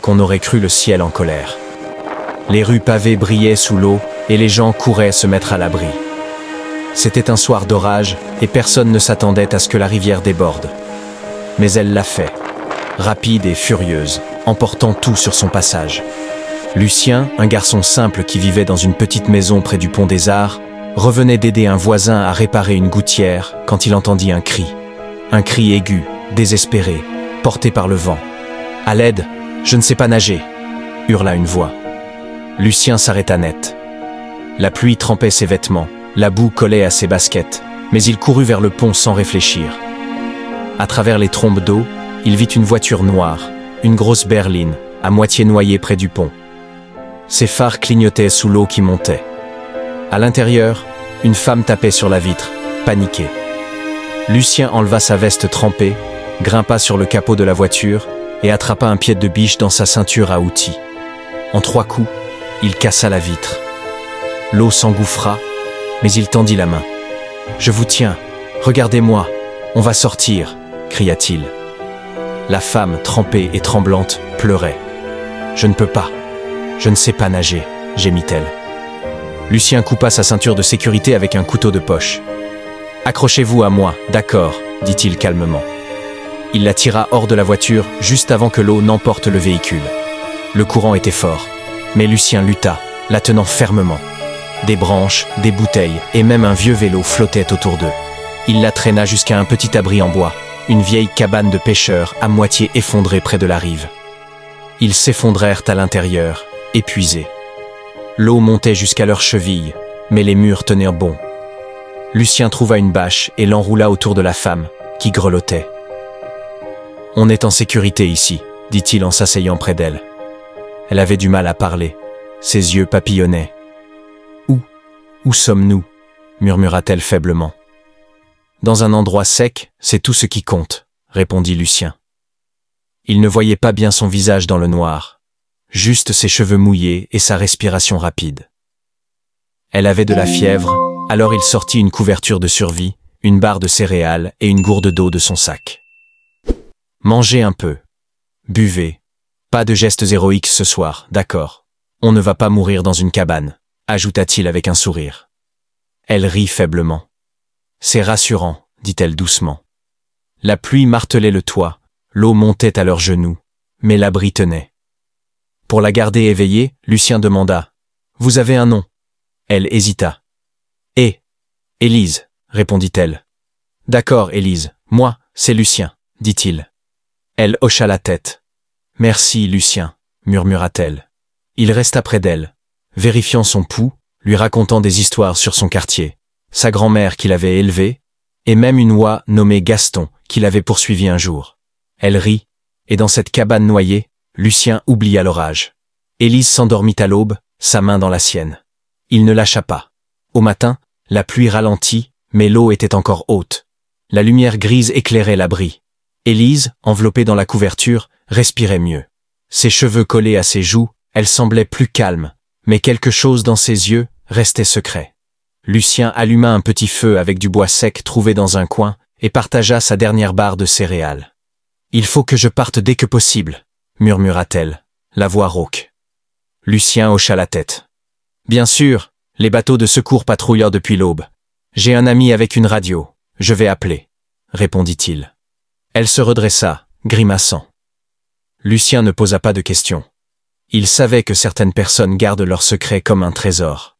qu'on aurait cru le ciel en colère. Les rues pavées brillaient sous l'eau et les gens couraient se mettre à l'abri. C'était un soir d'orage et personne ne s'attendait à ce que la rivière déborde. Mais elle l'a fait, rapide et furieuse, emportant tout sur son passage. Lucien, un garçon simple qui vivait dans une petite maison près du pont des Arts, revenait d'aider un voisin à réparer une gouttière quand il entendit un cri aigu, désespéré, porté par le vent. « À l'aide, je ne sais pas nager !» hurla une voix. Lucien s'arrêta net. La pluie trempait ses vêtements, la boue collait à ses baskets, mais il courut vers le pont sans réfléchir. À travers les trombes d'eau, il vit une voiture noire, une grosse berline, à moitié noyée près du pont. Ses phares clignotaient sous l'eau qui montait. À l'intérieur, une femme tapait sur la vitre, paniquée. Lucien enleva sa veste trempée, grimpa sur le capot de la voiture et attrapa un pied de biche dans sa ceinture à outils. En 3 coups, il cassa la vitre. L'eau s'engouffra, mais il tendit la main. « Je vous tiens, regardez-moi, on va sortir !» cria-t-il. La femme, trempée et tremblante, pleurait. « Je ne peux pas, je ne sais pas nager !» gémit-elle. Lucien coupa sa ceinture de sécurité avec un couteau de poche. « Accrochez-vous à moi, d'accord » dit-il calmement. Il la tira hors de la voiture juste avant que l'eau n'emporte le véhicule. Le courant était fort, mais Lucien lutta, la tenant fermement. Des branches, des bouteilles et même un vieux vélo flottaient autour d'eux. Il la traîna jusqu'à un petit abri en bois, une vieille cabane de pêcheurs à moitié effondrée près de la rive. Ils s'effondrèrent à l'intérieur, épuisés. L'eau montait jusqu'à leurs chevilles, mais les murs tenaient bon. Lucien trouva une bâche et l'enroula autour de la femme, qui grelottait. « On est en sécurité ici », dit-il en s'asseyant près d'elle. Elle avait du mal à parler. Ses yeux papillonnaient. « Où sommes-nous » murmura-t-elle faiblement. « Dans un endroit sec, c'est tout ce qui compte », répondit Lucien. Il ne voyait pas bien son visage dans le noir, juste ses cheveux mouillés et sa respiration rapide. Elle avait de la fièvre, alors il sortit une couverture de survie, une barre de céréales et une gourde d'eau de son sac. « Mangez un peu. Buvez. Pas de gestes héroïques ce soir, d'accord. On ne va pas mourir dans une cabane, » ajouta-t-il avec un sourire. Elle rit faiblement. « C'est rassurant, » dit-elle doucement. La pluie martelait le toit, l'eau montait à leurs genoux, mais l'abri tenait. Pour la garder éveillée, Lucien demanda « Vous avez un nom ?» Elle hésita. « Élise, répondit-elle. « D'accord, Élise, moi, c'est Lucien, dit-il. Elle hocha la tête. « Merci, Lucien, murmura-t-elle. Il resta près d'elle, vérifiant son pouls, lui racontant des histoires sur son quartier, sa grand-mère qui l'avait élevé, et même une oie nommée Gaston qui l'avait poursuivi un jour. Elle rit, et dans cette cabane noyée, Lucien oublia l'orage. Élise s'endormit à l'aube, sa main dans la sienne. Il ne lâcha pas. Au matin, la pluie ralentit, mais l'eau était encore haute. La lumière grise éclairait l'abri. Élise, enveloppée dans la couverture, respirait mieux. Ses cheveux collés à ses joues, elle semblait plus calme, mais quelque chose dans ses yeux restait secret. Lucien alluma un petit feu avec du bois sec trouvé dans un coin et partagea sa dernière barre de céréales. « Il faut que je parte dès que possible », murmura-t-elle, la voix rauque. Lucien hocha la tête. « Bien sûr, les bateaux de secours patrouillent depuis l'aube. J'ai un ami avec une radio, je vais appeler », répondit-il. Elle se redressa, grimaçant. Lucien ne posa pas de questions. Il savait que certaines personnes gardent leurs secrets comme un trésor.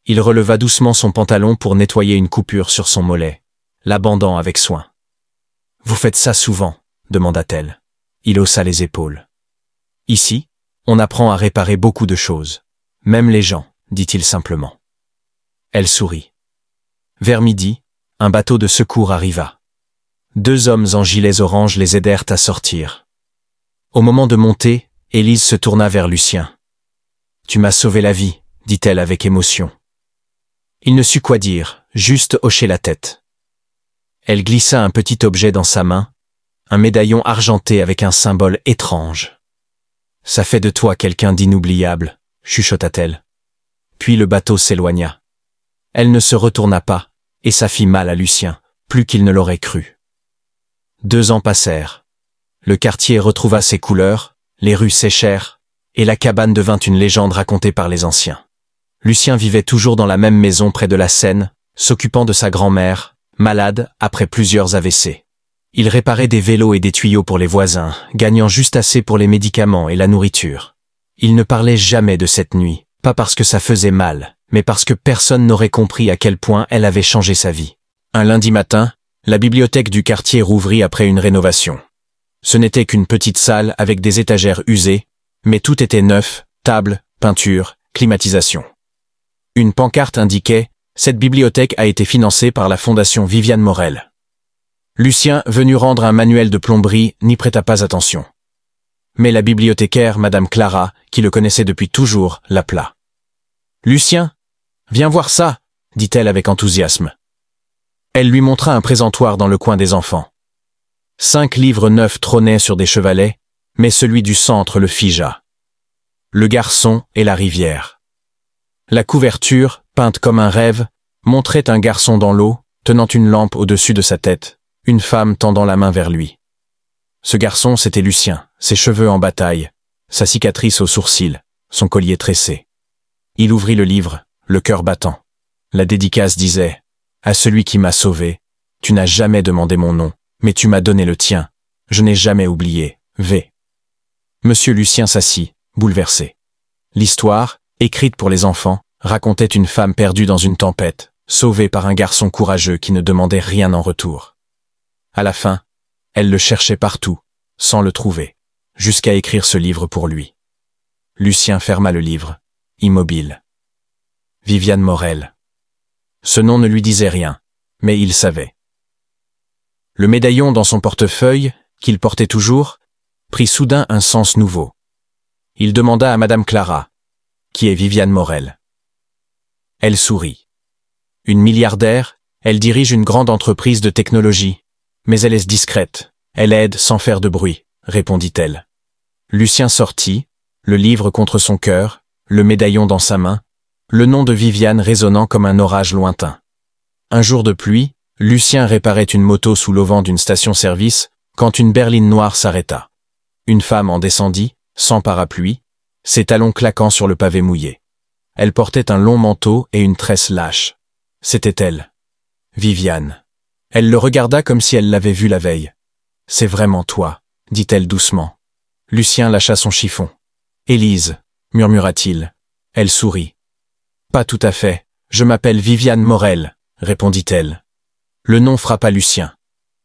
Il releva doucement son pantalon pour nettoyer une coupure sur son mollet, la bandant avec soin. « Vous faites ça souvent ?» demanda-t-elle. Il haussa les épaules. « Ici, on apprend à réparer beaucoup de choses, même les gens, dit-il simplement. Elle sourit. Vers midi, un bateau de secours arriva. 2 hommes en gilets orange les aidèrent à sortir. Au moment de monter, Élise se tourna vers Lucien. « Tu m'as sauvé la vie », dit-elle avec émotion. Il ne sut quoi dire, juste hocher la tête. Elle glissa un petit objet dans sa main, un médaillon argenté avec un symbole étrange. « Ça fait de toi quelqu'un d'inoubliable », chuchota-t-elle. Puis le bateau s'éloigna. Elle ne se retourna pas, et ça fit mal à Lucien, plus qu'il ne l'aurait cru. 2 ans passèrent. Le quartier retrouva ses couleurs, les rues séchèrent, et la cabane devint une légende racontée par les anciens. Lucien vivait toujours dans la même maison près de la Seine, s'occupant de sa grand-mère, malade après plusieurs AVC. Il réparait des vélos et des tuyaux pour les voisins, gagnant juste assez pour les médicaments et la nourriture. Il ne parlait jamais de cette nuit, pas parce que ça faisait mal, mais parce que personne n'aurait compris à quel point elle avait changé sa vie. Un lundi matin, la bibliothèque du quartier rouvrit après une rénovation. Ce n'était qu'une petite salle avec des étagères usées, mais tout était neuf, table, peinture, climatisation. Une pancarte indiquait « Cette bibliothèque a été financée par la Fondation Viviane Morel ». Lucien, venu rendre un manuel de plomberie, n'y prêta pas attention. Mais la bibliothécaire, Madame Clara, qui le connaissait depuis toujours, l'appela. « Lucien, viens voir ça !» dit-elle avec enthousiasme. Elle lui montra un présentoir dans le coin des enfants. 5 livres neufs trônaient sur des chevalets, mais celui du centre le figea. Le garçon et la rivière. La couverture, peinte comme un rêve, montrait un garçon dans l'eau, tenant une lampe au-dessus de sa tête, une femme tendant la main vers lui. Ce garçon, c'était Lucien, ses cheveux en bataille, sa cicatrice au sourcil, son collier tressé. Il ouvrit le livre, le cœur battant. La dédicace disait « À celui qui m'a sauvé, tu n'as jamais demandé mon nom, mais tu m'as donné le tien. Je n'ai jamais oublié. V. » Monsieur Lucien s'assit, bouleversé. L'histoire, écrite pour les enfants, racontait une femme perdue dans une tempête, sauvée par un garçon courageux qui ne demandait rien en retour. À la fin, elle le cherchait partout, sans le trouver, jusqu'à écrire ce livre pour lui. Lucien ferma le livre, immobile. Viviane Morel. Ce nom ne lui disait rien, mais il savait. Le médaillon dans son portefeuille, qu'il portait toujours, prit soudain un sens nouveau. Il demanda à Madame Clara, qui est Viviane Morel. Elle sourit. Une milliardaire, elle dirige une grande entreprise de technologie, mais elle est discrète, elle aide sans faire de bruit, répondit-elle. Lucien sortit, le livre contre son cœur, le médaillon dans sa main, le nom de Viviane résonnant comme un orage lointain. Un jour de pluie, Lucien réparait une moto sous l'auvent d'une station-service quand une berline noire s'arrêta. Une femme en descendit, sans parapluie, ses talons claquant sur le pavé mouillé. Elle portait un long manteau et une tresse lâche. C'était elle. Viviane. Elle le regarda comme si elle l'avait vu la veille. « C'est vraiment toi », dit-elle doucement. Lucien lâcha son chiffon. « Élise », murmura-t-il. Elle sourit. « Pas tout à fait, je m'appelle Viviane Morel », répondit-elle. Le nom frappa Lucien.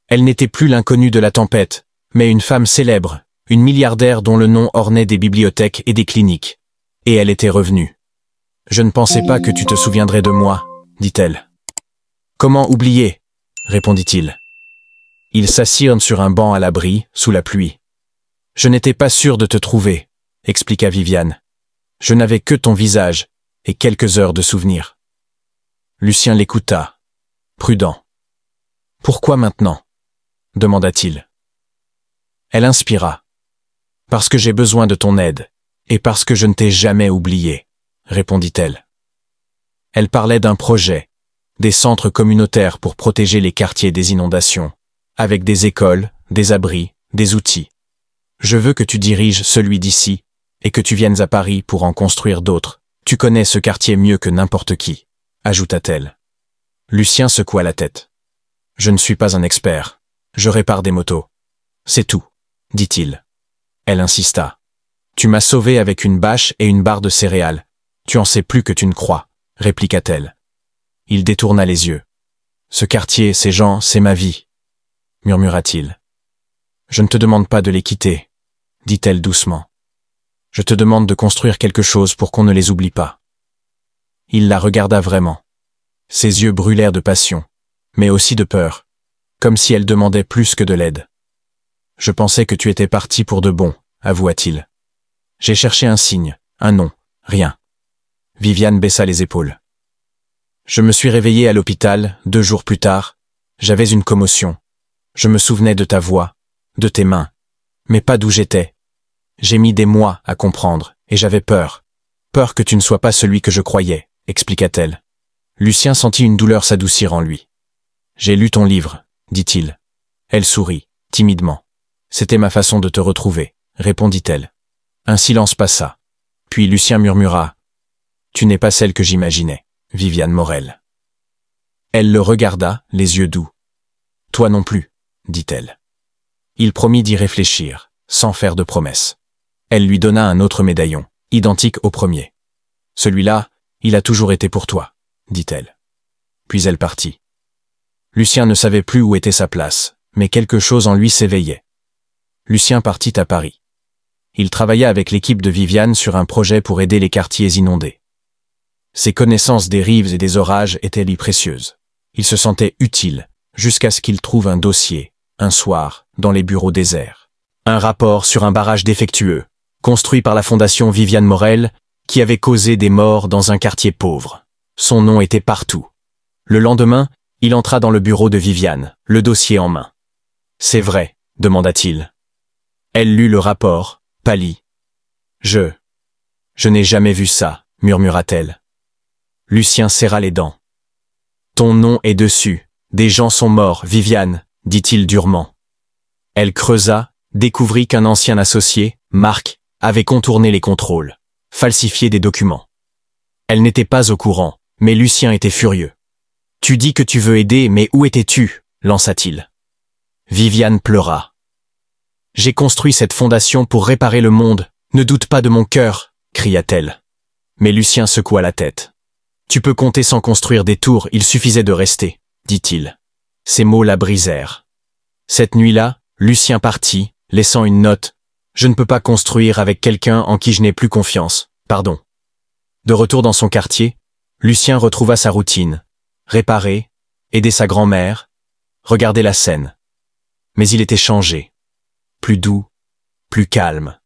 Elle n'était plus l'inconnue de la tempête, mais une femme célèbre, une milliardaire dont le nom ornait des bibliothèques et des cliniques. Et elle était revenue. « Je ne pensais pas que tu te souviendrais de moi », dit-elle. « Comment oublier ?» répondit-il. Ils s'assirent sur un banc à l'abri, sous la pluie. « Je n'étais pas sûr de te trouver », expliqua Viviane. « Je n'avais que ton visage et quelques heures de souvenirs. » Lucien l'écouta, prudent. « Pourquoi maintenant ?» demanda-t-il. Elle inspira. « Parce que j'ai besoin de ton aide, et parce que je ne t'ai jamais oublié, » répondit-elle. Elle parlait d'un projet, des centres communautaires pour protéger les quartiers des inondations, avec des écoles, des abris, des outils. « Je veux que tu diriges celui d'ici, et que tu viennes à Paris pour en construire d'autres. Tu connais ce quartier mieux que n'importe qui, » ajouta-t-elle. Lucien secoua la tête. « Je ne suis pas un expert. Je répare des motos. C'est tout, » dit-il. Elle insista. « Tu m'as sauvé avec une bâche et une barre de céréales. Tu en sais plus que tu ne crois, » répliqua-t-elle. Il détourna les yeux. « Ce quartier, ces gens, c'est ma vie, » murmura-t-il. « Je ne te demande pas de les quitter, » dit-elle doucement. « Je te demande de construire quelque chose pour qu'on ne les oublie pas. » Il la regarda vraiment. Ses yeux brûlèrent de passion, mais aussi de peur, comme si elle demandait plus que de l'aide. « Je pensais que tu étais parti pour de bon, » avoua-t-il. « J'ai cherché un signe, un nom, rien. » Viviane baissa les épaules. « Je me suis réveillé à l'hôpital, 2 jours plus tard. J'avais une commotion. Je me souvenais de ta voix, de tes mains, mais pas d'où j'étais. J'ai mis des mois à comprendre, et j'avais peur. Peur que tu ne sois pas celui que je croyais, » expliqua-t-elle. Lucien sentit une douleur s'adoucir en lui. « J'ai lu ton livre, » dit-il. Elle sourit, timidement. « C'était ma façon de te retrouver, » répondit-elle. Un silence passa. Puis Lucien murmura « Tu n'es pas celle que j'imaginais, Viviane Morel. » Elle le regarda, les yeux doux. « Toi non plus, dit-elle. » Il promit d'y réfléchir, sans faire de promesses. Elle lui donna un autre médaillon, identique au premier. « Celui-là, il a toujours été pour toi, dit-elle. Puis elle partit. Lucien ne savait plus où était sa place, mais quelque chose en lui s'éveillait. Lucien partit à Paris. Il travailla avec l'équipe de Viviane sur un projet pour aider les quartiers inondés. Ses connaissances des rives et des orages étaient lui précieuses. Il se sentait utile, jusqu'à ce qu'il trouve un dossier, un soir, dans les bureaux déserts. Un rapport sur un barrage défectueux, construit par la fondation Viviane Morel, qui avait causé des morts dans un quartier pauvre. Son nom était partout. Le lendemain, il entra dans le bureau de Viviane, le dossier en main. « C'est vrai », demanda-t-il. Elle lut le rapport, pâlit. « Je n'ai jamais vu ça », murmura-t-elle. Lucien serra les dents. « Ton nom est dessus. Des gens sont morts, Viviane, dit-il durement. » Elle creusa, découvrit qu'un ancien associé, Marc, avait contourné les contrôles, falsifié des documents. Elle n'était pas au courant, mais Lucien était furieux. « Tu dis que tu veux aider, mais où étais-tu » lança-t-il. Viviane pleura. « J'ai construit cette fondation pour réparer le monde, ne doute pas de mon cœur, cria-t-elle. Mais Lucien secoua la tête. « Tu peux compter sans construire des tours, il suffisait de rester, dit-il. » Ces mots la brisèrent. Cette nuit-là, Lucien partit, laissant une note. « Je ne peux pas construire avec quelqu'un en qui je n'ai plus confiance, pardon. » De retour dans son quartier, Lucien retrouva sa routine. Réparer, aider sa grand-mère, regarder la Seine. Mais il était changé. Plus doux, plus calme.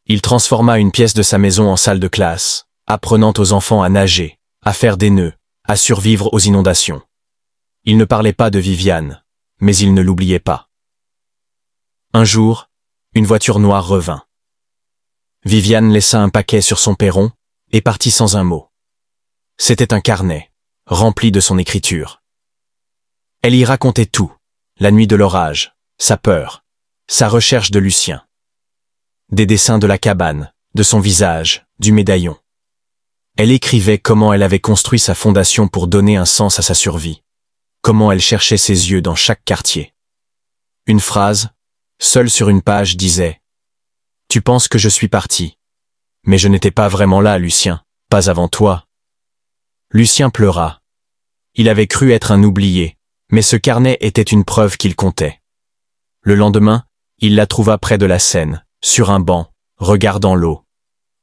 Il transforma une pièce de sa maison en salle de classe, apprenant aux enfants à nager, à faire des nœuds, à survivre aux inondations. Il ne parlait pas de Viviane, mais il ne l'oubliait pas. Un jour, une voiture noire revint. Viviane laissa un paquet sur son perron et partit sans un mot. C'était un carnet, rempli de son écriture. Elle y racontait tout, la nuit de l'orage, sa peur, sa recherche de Lucien. Des dessins de la cabane, de son visage, du médaillon. Elle écrivait comment elle avait construit sa fondation pour donner un sens à sa survie, comment elle cherchait ses yeux dans chaque quartier. Une phrase, seule sur une page, disait « Tu penses que je suis parti. Mais je n'étais pas vraiment là, Lucien, pas avant toi. » Lucien pleura. Il avait cru être un oublié, mais ce carnet était une preuve qu'il comptait. Le lendemain, il la trouva près de la Seine, sur un banc, regardant l'eau.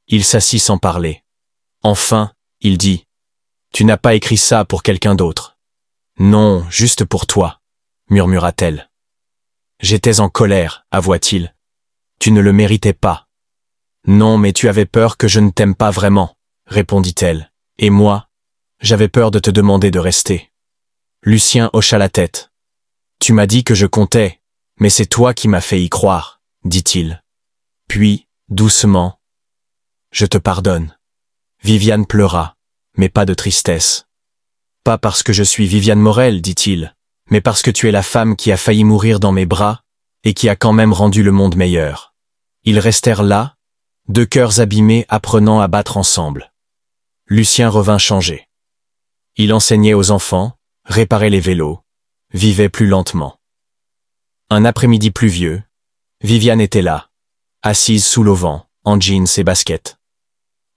Il s'assit sans parler. Enfin, il dit « Tu n'as pas écrit ça pour quelqu'un d'autre. »« Non, juste pour toi, » murmura-t-elle. « J'étais en colère, avoua-t-il. Tu ne le méritais pas. »« Non, mais tu avais peur que je ne t'aime pas vraiment, » répondit-elle. « Et moi, j'avais peur de te demander de rester. » Lucien hocha la tête. « Tu m'as dit que je comptais, mais c'est toi qui m'as fait y croire, » dit-il. Puis, doucement, « Je te pardonne. » Viviane pleura, mais pas de tristesse. « Pas parce que je suis Viviane Morel, dit-il, mais parce que tu es la femme qui a failli mourir dans mes bras et qui a quand même rendu le monde meilleur. » Ils restèrent là, deux cœurs abîmés apprenant à battre ensemble. Lucien revint changé. Il enseignait aux enfants, réparait les vélos, vivait plus lentement. Un après-midi pluvieux, Viviane était là, assise sous l'auvent, en jeans et baskets.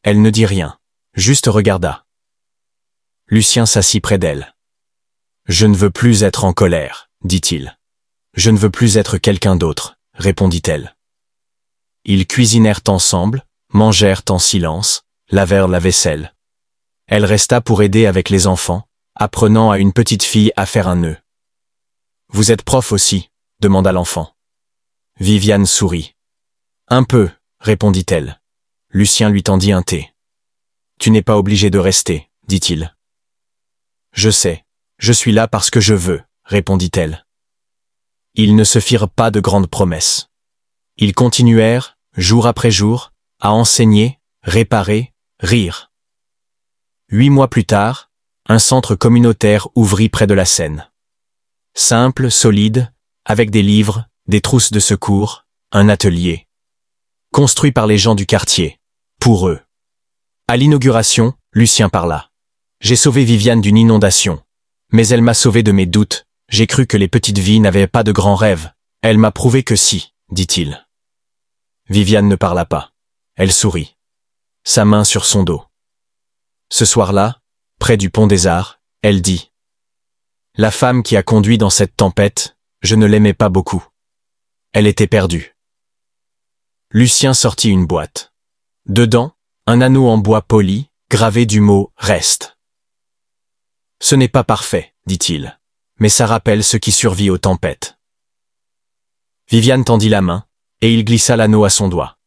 Elle ne dit rien, juste regarda. Lucien s'assit près d'elle. « Je ne veux plus être en colère, dit-il. Je ne veux plus être quelqu'un d'autre, répondit-elle. Ils cuisinèrent ensemble, mangèrent en silence, lavèrent la vaisselle. Elle resta pour aider avec les enfants, apprenant à une petite fille à faire un nœud. « Vous êtes prof aussi ?» demanda l'enfant. Viviane sourit. « Un peu, » répondit-elle. Lucien lui tendit un thé. « Tu n'es pas obligé de rester, » dit-il. « Je sais, je suis là parce que je veux, » répondit-elle. Ils ne se firent pas de grandes promesses. Ils continuèrent, jour après jour, à enseigner, réparer, rire. 8 mois plus tard, un centre communautaire ouvrit près de la Seine. Simple, solide, avec des livres, des trousses de secours, un atelier. construit par les gens du quartier, pour eux. À l'inauguration, Lucien parla. J'ai sauvé Viviane d'une inondation. Mais elle m'a sauvé de mes doutes. J'ai cru que les petites vies n'avaient pas de grands rêves. Elle m'a prouvé que si, dit-il. Viviane ne parla pas. Elle sourit. Sa main sur son dos. Ce soir-là, près du pont des Arts, elle dit. La femme qui a conduit dans cette tempête, je ne l'aimais pas beaucoup. Elle était perdue. Lucien sortit une boîte. Dedans, un anneau en bois poli, gravé du mot « reste ». Ce n'est pas parfait, dit-il, mais ça rappelle ce qui survit aux tempêtes. Viviane tendit la main, et il glissa l'anneau à son doigt.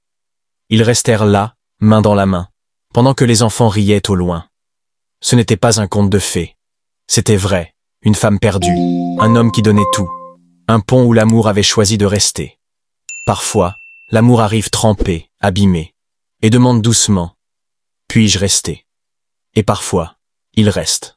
Ils restèrent là, main dans la main, pendant que les enfants riaient au loin. Ce n'était pas un conte de fées. C'était vrai, une femme perdue, un homme qui donnait tout, un pont où l'amour avait choisi de rester. Parfois, l'amour arrive trempé, abîmé, et demande doucement « Puis-je rester ?» Et parfois, il reste.